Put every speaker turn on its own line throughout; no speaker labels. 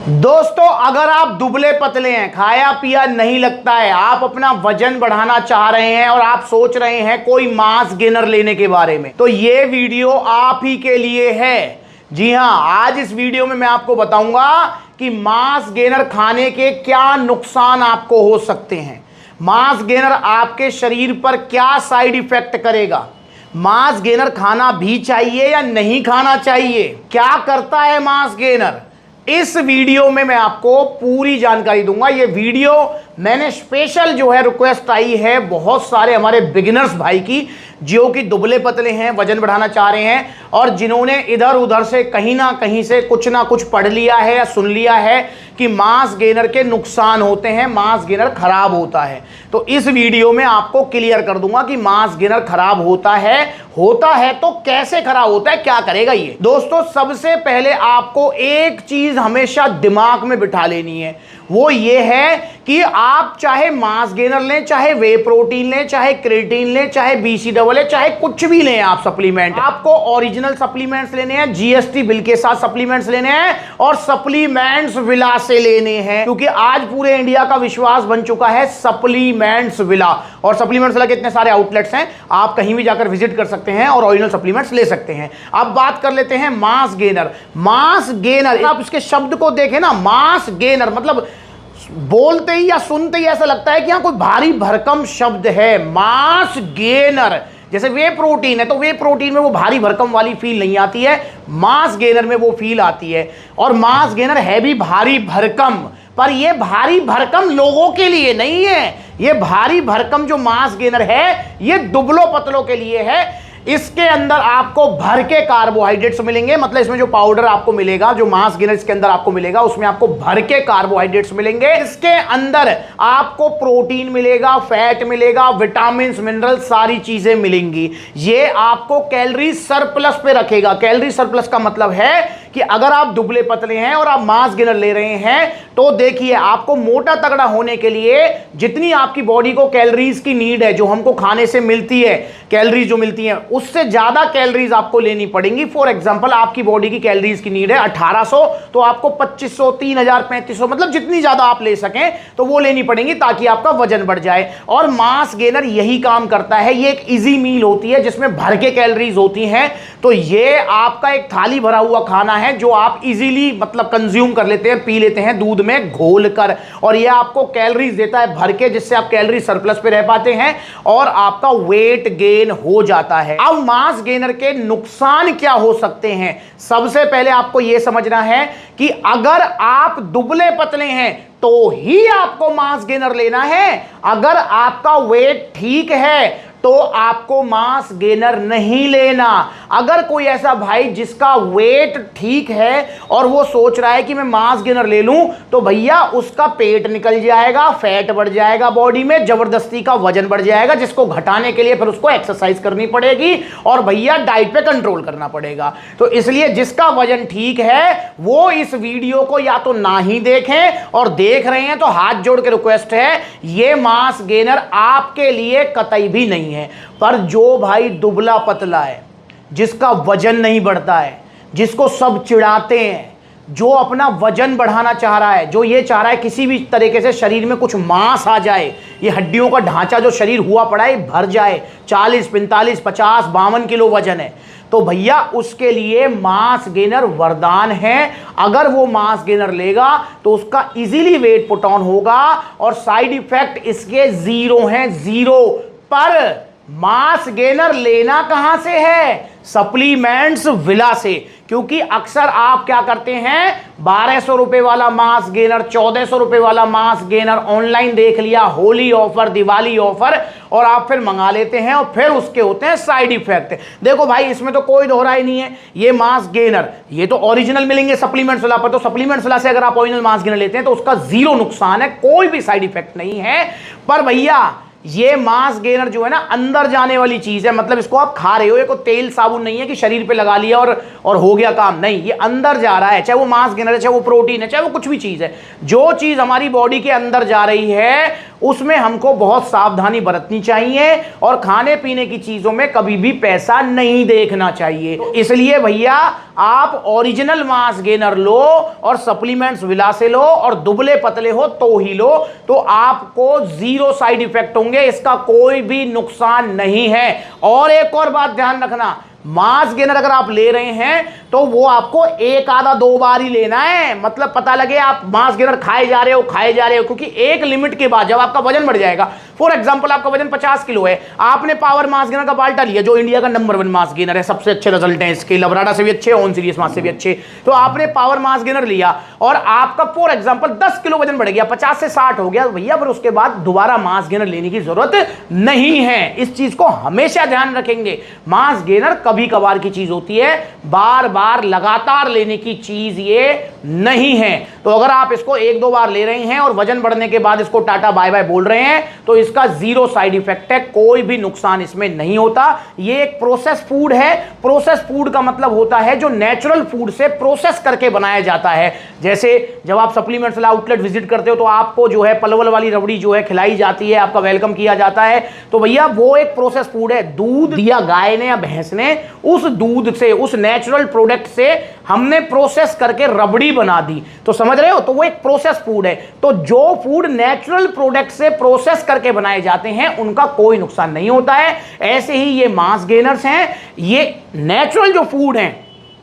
दोस्तों, अगर आप दुबले पतले हैं, खाया पिया नहीं लगता है, आप अपना वजन बढ़ाना चाह रहे हैं और आप सोच रहे हैं कोई मास गेनर लेने के बारे में, तो ये वीडियो आप ही के लिए है। जी हां, आज इस वीडियो में मैं आपको बताऊंगा कि मास गेनर खाने के क्या नुकसान आपको हो सकते हैं, मास गेनर आपके शरीर पर क्या साइड इफेक्ट करेगा, मास गेनर खाना भी चाहिए या नहीं खाना चाहिए, क्या करता है मास गेनर। इस वीडियो में मैं आपको पूरी जानकारी दूंगा। ये वीडियो मैंने स्पेशल जो है रिक्वेस्ट आई है बहुत सारे हमारे बिगिनर्स भाई की, जो कि दुबले पतले हैं, वजन बढ़ाना चाह रहे हैं और जिन्होंने इधर उधर से कहीं ना कहीं से कुछ ना कुछ पढ़ लिया है या सुन लिया है कि मास गेनर के नुकसान होते हैं, मास गेनर खराब होता है। तो इस वीडियो में आपको क्लियर कर दूंगा कि मास गेनर खराब होता है तो कैसे खराब होता है, क्या करेगा ये। दोस्तों, सबसे पहले आपको एक चीज हमेशा दिमाग में बिठा लेनी है, वो ये है कि आप चाहे मास गेनर लें, चाहे वे प्रोटीन लें, चाहे क्रिएटिन लें, चाहे बीसी डबल लें, चाहे कुछ भी लें आप सप्लीमेंट, आपको ओरिजिनल सप्लीमेंट्स लेने हैं, जीएसटी बिल के साथ सप्लीमेंट्स लेने हैं और सप्लीमेंट्स विला से लेने हैं, क्योंकि आज पूरे इंडिया का विश्वास बन चुका है सप्लीमेंट्स विला। और सप्लीमेंट्स विला के इतने सारे आउटलेट्स हैं, आप कहीं भी जाकर विजिट कर सकते हैं और ओरिजिनल सप्लीमेंट्स ले सकते हैं। अब बात कर लेते हैं मास गेनर। मास गेनर, आप इसके शब्द को देखें ना, मास गेनर मतलब बोलते ही या सुनते ही ऐसा लगता है कि यहां कोई भारी भरकम शब्द है। मास गेनर, जैसे वे प्रोटीन है तो वे प्रोटीन में वो भारी भरकम वाली फील नहीं आती है, मास गेनर में वो फील आती है। और मास गेनर है भी भारी भरकम, पर ये भारी भरकम लोगों के लिए नहीं है। ये भारी भरकम जो मास गेनर है ये दुबलों पतलों के लिए है। इसके अंदर आपको भर के कार्बोहाइड्रेट्स मिलेंगे, मतलब इसमें जो पाउडर आपको मिलेगा, जो मास गेनर इसके अंदर आपको मिलेगा, उसमें आपको भर के कार्बोहाइड्रेट्स मिलेंगे। इसके अंदर आपको प्रोटीन मिलेगा, फैट मिलेगा, विटामिन मिनरल सारी चीजें मिलेंगी। ये आपको कैलोरी सरप्लस पे रखेगा। कैलोरी सरप्लस का मतलब है कि अगर आप दुबले पतले हैं और आप मास गेनर ले रहे हैं तो देखिए, आपको मोटा तगड़ा होने के लिए जितनी आपकी बॉडी को कैलोरीज की नीड है, जो हमको खाने से मिलती है, कैलोरीज जो मिलती हैं, उससे ज्यादा कैलोरीज आपको लेनी पड़ेंगी। फॉर एग्जांपल, आपकी बॉडी की कैलोरीज की नीड है 1800, तो आपको 2500, 3000, 3500, मतलब जितनी ज्यादा आप ले सकें तो वो लेनी पड़ेंगी ताकि आपका वजन बढ़ जाए। और मास गेनर यही काम करता है। ये एक इजी मील होती है जिसमें भर के कैलोरीज होती हैं। तो ये आपका एक थाली भरा हुआ खाना है जो आप इजीली मतलब कंज्यूम कर लेते हैं, पी लेते हैं दूध में घोल कर, और ये आपको कैलोरीज देता है भर के, जिससे आप कैलोरी सरप्लस पे रह पाते हैं और आपका वेट गेन हो जाता है। अब मास गेनर के नुकसान क्या हो सकते हैं, सबसे पहले आपको यह समझना है कि अगर आप दुबले पतले हैं तो ही आपको मास गेनर लेना है। अगर आपका वेट ठीक है तो आपको मास गेनर नहीं लेना। अगर कोई ऐसा भाई जिसका वेट ठीक है और वो सोच रहा है कि मैं मास गेनर ले लूं, तो भैया उसका पेट निकल जाएगा, फैट बढ़ जाएगा बॉडी में, जबरदस्ती का वजन बढ़ जाएगा, जिसको घटाने के लिए फिर उसको एक्सरसाइज करनी पड़ेगी और भैया डाइट पे कंट्रोल करना पड़ेगा। तो इसलिए जिसका वजन ठीक है वो इस वीडियो को या तो ना ही देखें, और देख रहे हैं तो हाथ जोड़ के रिक्वेस्ट है, ये मास गेनर आपके लिए कतई भी नहीं है। पर जो भाई दुबला पतला है, जिसका वजन नहीं बढ़ता है, जिसको सब चिढ़ाते हैं, जो अपना वजन बढ़ाना चाह रहा है, जो ये चाह रहा है किसी भी तरीके से शरीर में कुछ मांस आ जाए, ये हड्डियों का ढांचा जो शरीर हुआ पड़ा है भर जाए, 40, 45, 50, 52 किलो वजन है, तो भैया उसके लिए मास गेनर वरदान है। अगर वो मास गेनर लेगा तो उसका इजीली वेट पुट ऑन होगा और साइड इफेक्ट इसके जीरो हैं, जीरो। पर मास गेनर लेना कहां से है? सप्लीमेंट्स विला से। क्योंकि अक्सर आप क्या करते हैं, 1200 रुपए वाला मास गेनर, 1400 रुपए वाला मास गेनर ऑनलाइन देख लिया, होली ऑफर, दिवाली ऑफर, और आप फिर मंगा लेते हैं और फिर उसके होते हैं साइड इफेक्ट। देखो भाई, इसमें तो कोई दोहराई नहीं है, ये मास गेनर ये तो ओरिजिनल मिलेंगे सप्लीमेंट्स विला पर, तो सप्लीमेंट्स विला से अगर आप ओरिजिनल मास गेनर लेते हैं तो उसका जीरो नुकसान है, कोई भी साइड इफेक्ट नहीं है। पर भैया ये मास गेनर जो है ना, अंदर जाने वाली चीज है, मतलब इसको आप खा रहे हो, ये कोई तेल साबुन नहीं है कि शरीर पे लगा लिया और हो गया काम, नहीं, ये अंदर जा रहा है। चाहे वो मास गेनर है, चाहे वो प्रोटीन है, चाहे वो कुछ भी चीज है, जो चीज हमारी बॉडी के अंदर जा रही है उसमें हमको बहुत सावधानी बरतनी चाहिए और खाने पीने की चीजों में कभी भी पैसा नहीं देखना चाहिए। तो इसलिए भैया आप ओरिजिनल मास गेनर लो और सप्लीमेंट्स विला से लो और दुबले पतले हो तो ही लो, तो आपको जीरो साइड इफेक्ट होंगे, इसका कोई भी नुकसान नहीं है। और एक और बात ध्यान रखना, मास गेनर अगर आप ले रहे हैं तो वो आपको एक आधा 2 बार ही लेना है। मतलब पता लगे आप मास गेनर खाए जा रहे हो, क्योंकि एक लिमिट के बाद जब आपका वजन बढ़ जाएगा, फॉर एग्जांपल आपका वजन 50 किलो है, आपने पावर मास गेनर का बाल्टा लिया जो इंडिया का नंबर 1 मास गेनर है, सबसे अच्छे रिजल्ट हैं इसके, लवराडा से भी अच्छे, ऑन सीरीज मास से भी अच्छे। तो आपने पावर मास गेनर लिया और आपका फॉर एग्जांपल 10 किलो वजन बढ़ गया, 50 से 60 हो गया, भैया फिर उसके बाद दोबारा मास गेनर लेने की जरूरत नहीं है। इस चीज को हमेशा ध्यान रखेंगे। मास गेनर कभी कभार की चीज होती है, बार बार लगातार लेने की चीज ये नहीं है। तो अगर आप इसको 1-2 बार ले रहे हैं और वजन बढ़ने के बाद इसको टाटा बाय बाय बोल रहे हैं तो इसका जीरो साइड इफेक्ट है, कोई भी नुकसान इसमें नहीं होता। ये एक प्रोसेस फूड है। प्रोसेस फूड का मतलब होता है जो नेचुरल फूड से प्रोसेस करके बनाया जाता है। जैसे जब आप सप्लीमेंट्स वाला आउटलेट विजिट करते हो तो आपको जो है पलवल वाली रबड़ी जो है खिलाई जाती है, आपका वेलकम किया जाता है, तो भैया वो एक प्रोसेस फूड है। दूध दिया गाय ने या भैंस ने, उस दूध से, उस नेचुरल प्रोडक्ट से हमने प्रोसेस करके रबड़ी बना दी, तो समझ रहे हो, तो वो एक प्रोसेस फूड है। तो जो फूड नेचुरल प्रोडक्ट से प्रोसेस करके बनाए जाते हैं उनका कोई नुकसान नहीं होता है। ऐसे ही ये मास गेनर्स हैं, ये नेचुरल जो फूड हैं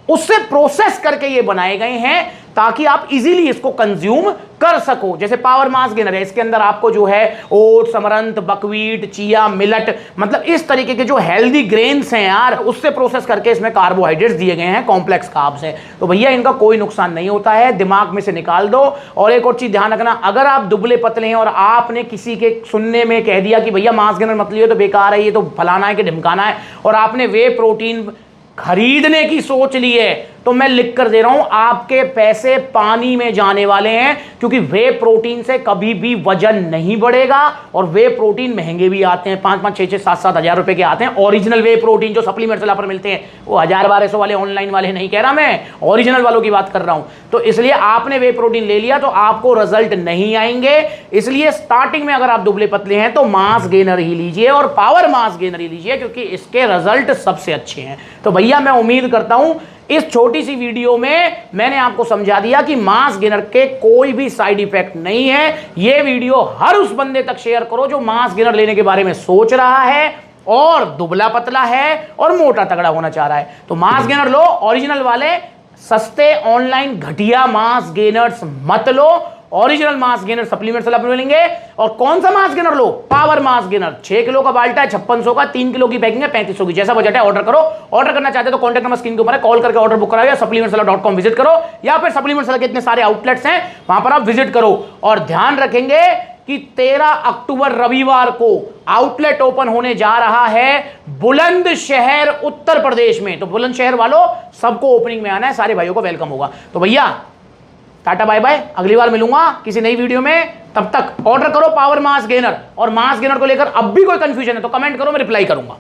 उससे प्रोसेस करके ये बनाए गए हैं ताकि आप इजीली इसको कंज्यूम कर सको। जैसे पावर मास गेनर है, इसके अंदर आपको जो है oats, amaranth, buckwheat, chia, millet, मतलब इस तरीके के जो हेल्दी ग्रेन्स हैं यार, उससे प्रोसेस करके इसमें कार्बोहाइड्रेट्स दिए गए हैं, कॉम्प्लेक्स कार्ब्स हैं। तो भैया इनका कोई नुकसान नहीं होता है, दिमाग में से निकाल दो। और एक और चीज ध्यान रखना, अगर आप दुबले पतले हैं और आपने किसी के सुनने में कह दिया कि भैया मास गेनर मत लियो तो बेकार है, ये तो फलाना है कि ढिमकाना है, और आपने वे प्रोटीन खरीदने की सोच ली है, तो मैं लिख कर दे रहा हूं आपके पैसे पानी में जाने वाले हैं। क्योंकि वे प्रोटीन से कभी भी वजन नहीं बढ़ेगा और वे प्रोटीन महंगे भी आते हैं, 5-5, 6-6, 7-7 हजार रुपए के आते हैं। ओरिजिनल वे प्रोटीन जो सप्लीमेंट्स पर मिलते हैं वो 1000-1200 वाले ऑनलाइन वाले नहीं कह रहा, मैं ओरिजिनल वालों की बात कर रहा हूं। तो इसलिए आपने वे प्रोटीन ले लिया तो आपको रिजल्ट नहीं आएंगे। इसलिए स्टार्टिंग में अगर आप दुबले पतले हैं तो मास गेनर ही लीजिए और पावर मास गेनर ही लीजिए, क्योंकि इसके रिजल्ट सबसे अच्छे हैं। तो भैया मैं उम्मीद करता हूं इस छोटी सी वीडियो में मैंने आपको समझा दिया कि मास गेनर के कोई भी साइड इफेक्ट नहीं है। यह वीडियो हर उस बंदे तक शेयर करो जो मास गेनर लेने के बारे में सोच रहा है और दुबला पतला है और मोटा तगड़ा होना चाह रहा है। तो मास गेनर लो, ओरिजिनल वाले, सस्ते ऑनलाइन घटिया मास गेनर्स मत लो। ओरिजिनल मास गेनर सप्लीमेंट से मिलेंगे। और कौन सा मास गेनर लो? Power mass gainer. 6 किलो का बाल्टा है 5600 का, 3 किलो की पैकिंग है 3500 की। जैसा बजट है ऑर्डर करो। ऑर्डर करना चाहते हो तो कॉन्टैक्ट नंबर स्क्रीन के ऊपर है, कॉल करके ऑर्डर बुक कराओ या supplementswala.com विजिट करो, या फिर supplementswala के इतने सारे आउटलेट्स हैं वहां पर आप विजिट करो। और ध्यान रखेंगे कि 13 अक्टूबर रविवार को आउटलेट ओपन होने जा रहा है बुलंदशहर उत्तर प्रदेश में। तो बुलंदशहर वालों सबको ओपनिंग में आना है, सारे भाइयों को वेलकम होगा। तो भैया टाटा बाय बाय, अगली बार मिलूंगा किसी नई वीडियो में। तब तक ऑर्डर करो पावर मास गेनर। और मास गेनर को लेकर अब भी कोई कंफ्यूजन है तो कमेंट करो, मैं रिप्लाई करूंगा।